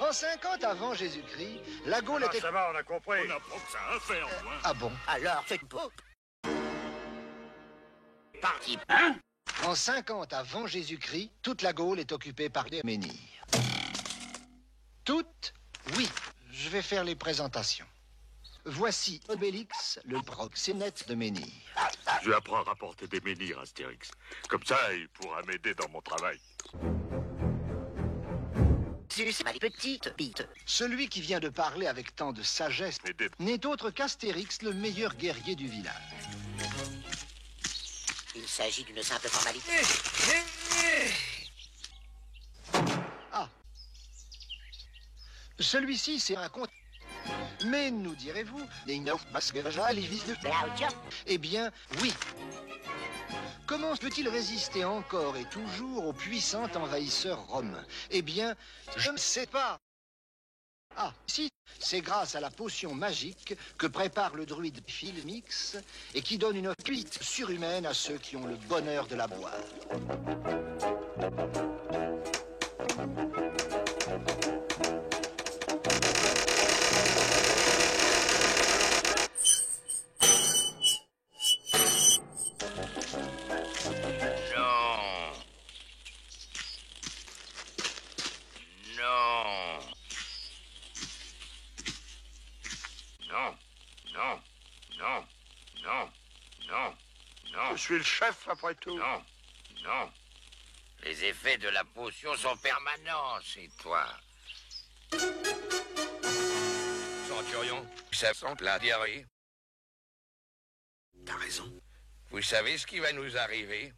En 50 avant Jésus-Christ, la Gaule était... Ça va, on a compris. On n'a pas que ça à faire, moi. Ah bon? Alors, c'est beau. Parti, hein? En 50 avant Jésus-Christ, toute la Gaule est occupée par les menhirs. Toute? Oui. Je vais faire les présentations. Voici Obélix, le proxénète de menhir. Je lui apprends à rapporter des menhirs, Astérix. Comme ça, il pourra m'aider dans mon travail. C'est ma petite bite. Celui qui vient de parler avec tant de sagesse n'est autre qu'Astérix, le meilleur guerrier du village. Il s'agit d'une simple formalité. Ah. Celui-ci, c'est un conte. Mais nous direz-vous, eh bien, oui. Comment peut-il résister encore et toujours au puissant envahisseur romain? Eh bien, je ne sais pas. Ah, si, c'est grâce à la potion magique que prépare le druide Philmix et qui donne une cuite surhumaine à ceux qui ont le bonheur de la boire. Je suis le chef, après tout. Non, non. Les effets de la potion sont permanents chez toi. Centurion, ça sent la diarrhée. T'as raison. Vous savez ce qui va nous arriver?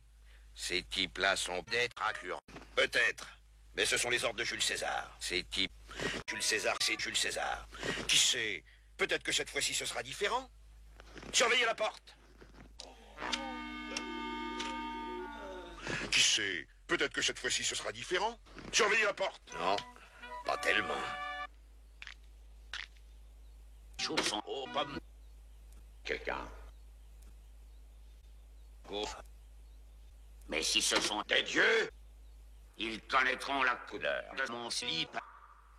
Ces types-là sont d'être accurants. Peut-être. Mais ce sont les ordres de Jules César. Ces types... Jules César, c'est Jules César. Qui sait? Peut-être que cette fois-ci ce sera différent. Surveillez la porte. Qui sait? Peut-être que cette fois-ci ce sera différent. Surveillez la porte. Non, pas tellement. Choses sont aux pommes. Quelqu'un. Oh. Mais si ce sont des dieux, ils connaîtront la couleur de mon slip.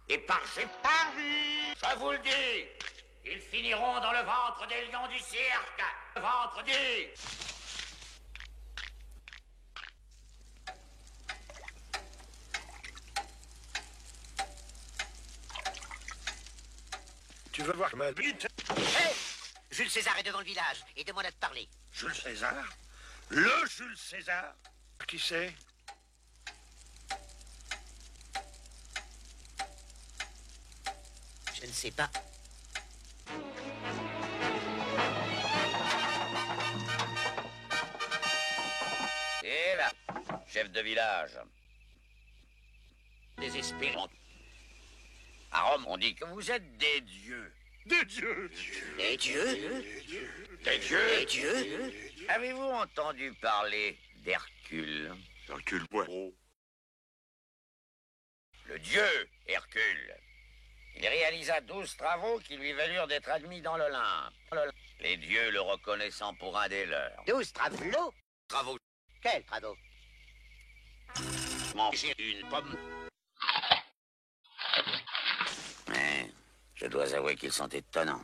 Et par ces paris, je vous le dis, ils finiront dans le ventre des lions du cirque. Le ventre dit... Tu veux voir ma bite? Hé! Jules César est devant le village et demande à te parler. Jules César? Le Jules César? Qui c'est? Je ne sais pas. Et là, chef de village. Désespérant. À Rome, on dit que vous êtes des dieux. Des dieux! Des dieux? Des dieux? Des dieux? Avez-vous entendu parler d'Hercule? Hercule Poirot. Le dieu Hercule. Il réalisa 12 travaux qui lui valurent d'être admis dans l'Olympe. Les dieux le reconnaissant pour un des leurs. 12 travaux? Travaux. Quels travaux? Manger une pomme. Mais je dois avouer qu'ils sont étonnants.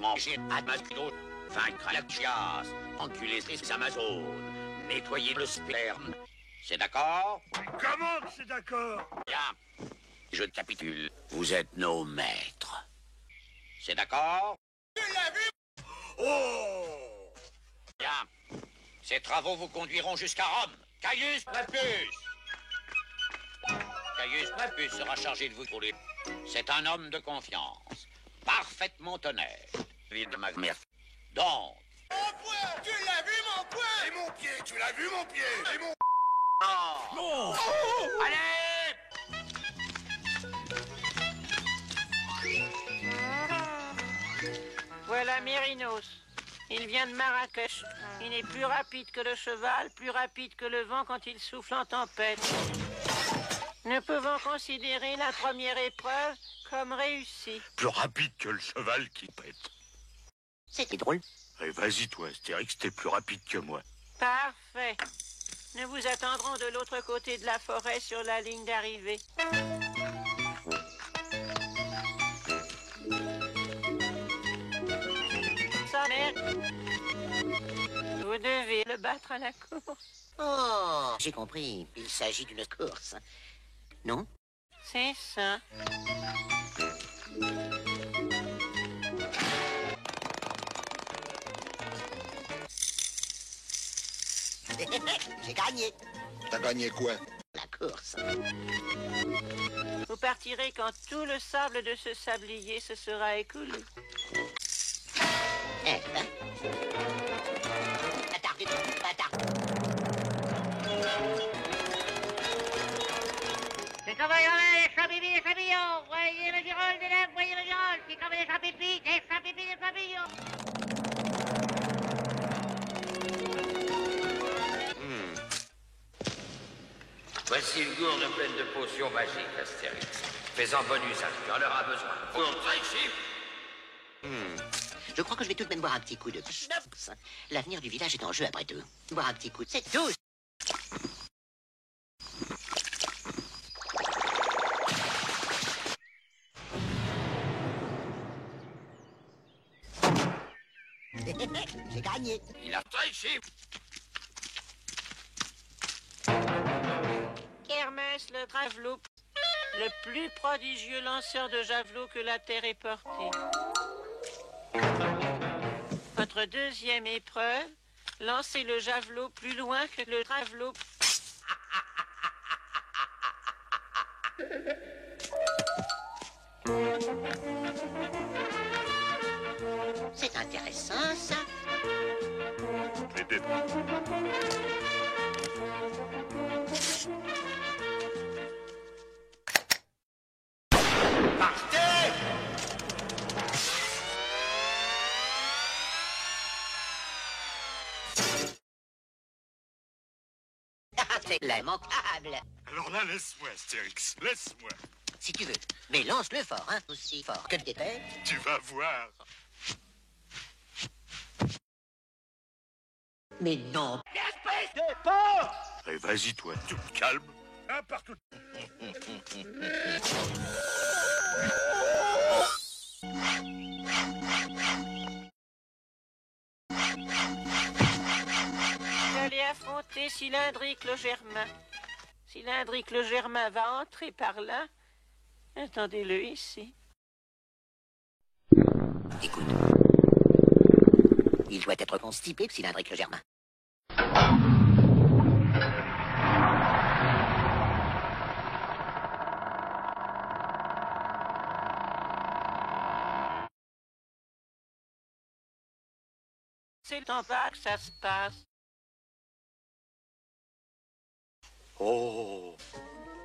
Manger un masculot, vaincre la chiasse, enculer les Amazones, nettoyer le sperme. C'est d'accord? Comment c'est d'accord? Bien. Je capitule. Vous êtes nos maîtres. C'est d'accord? Tu l'as vu? Oh! Bien. Ces travaux vous conduiront jusqu'à Rome. Caius Prépuce! Caius Prépuce sera chargé de vous contrôler. C'est un homme de confiance. Parfaitement honnête. Ville de ma mère. Donc... Mon poing! Tu l'as vu, mon poing? Et mon pied! Tu l'as vu, mon pied? Et mon... Non! Non! Allez! Voilà Mérinos. Il vient de Marrakech. Il est plus rapide que le cheval, plus rapide que le vent quand il souffle en tempête. Nous pouvons considérer la première épreuve comme réussie. Plus rapide que le cheval qui pète. C'était drôle. Allez, vas-y, toi, Astérix, t'es plus rapide que moi. Parfait. Nous vous attendrons de l'autre côté de la forêt sur la ligne d'arrivée. battre à la course. Oh, j'ai compris. Il s'agit d'une course. Non? C'est ça. J'ai gagné. T'as gagné quoi? La course. Vous partirez quand tout le sable de ce sablier se sera écoulé. Eh ben. Attardez, attardez. C'est comme les champignons, les champignons. Voyez le girole des lèvres, voyez le girole. C'est comme les champignons, des champignons. Voici une gourde pleine de potions magiques, Astérix. Fais-en bon usage, tu en auras besoin. Pour ici. Je crois que je vais tout de même boire un petit coup de schnaps. L'avenir du village est en jeu après tout. Boire un petit coup, c'est tout. J'ai gagné. Il a ici. Hermès le javelot, le plus prodigieux lanceur de javelots que la terre ait porté. Votre deuxième épreuve, lancez le javelot plus loin que le javelot. C'est intéressant, ça. Partez! C'est lamentable. Alors là, laisse-moi, Astérix, laisse-moi. Si tu veux. Mais lance-le fort, hein. Aussi fort que t'étais. Tu vas voir. Mais non. Allez, vas-y, toi, tu te calmes. Un partout. Vous allez affronter Cylindrique le Germain. Cylindrique le Germain va entrer par là. Attendez-le ici. Écoute. Il doit être constipé, Cylindrique le Germain. C'est en bas que ça se passe. Oh,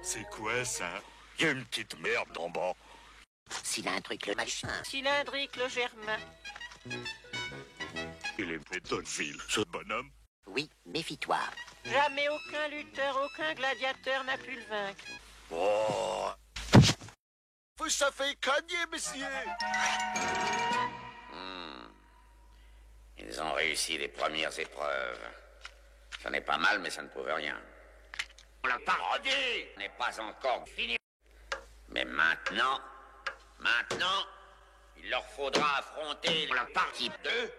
c'est quoi ça? Il y a une petite merde en bas. Cylindrique le machin. Cylindrique le Germain. Il est pédophile, ce bonhomme. Oui, méfie-toi. Jamais aucun lutteur, aucun gladiateur n'a pu le vaincre. Oh, Vous savez gagner, messieurs! Ils ont réussi les premières épreuves. J'en ai pas mal, mais ça ne prouve rien. La parodie n'est pas encore finie. Mais maintenant, il leur faudra affronter la partie 2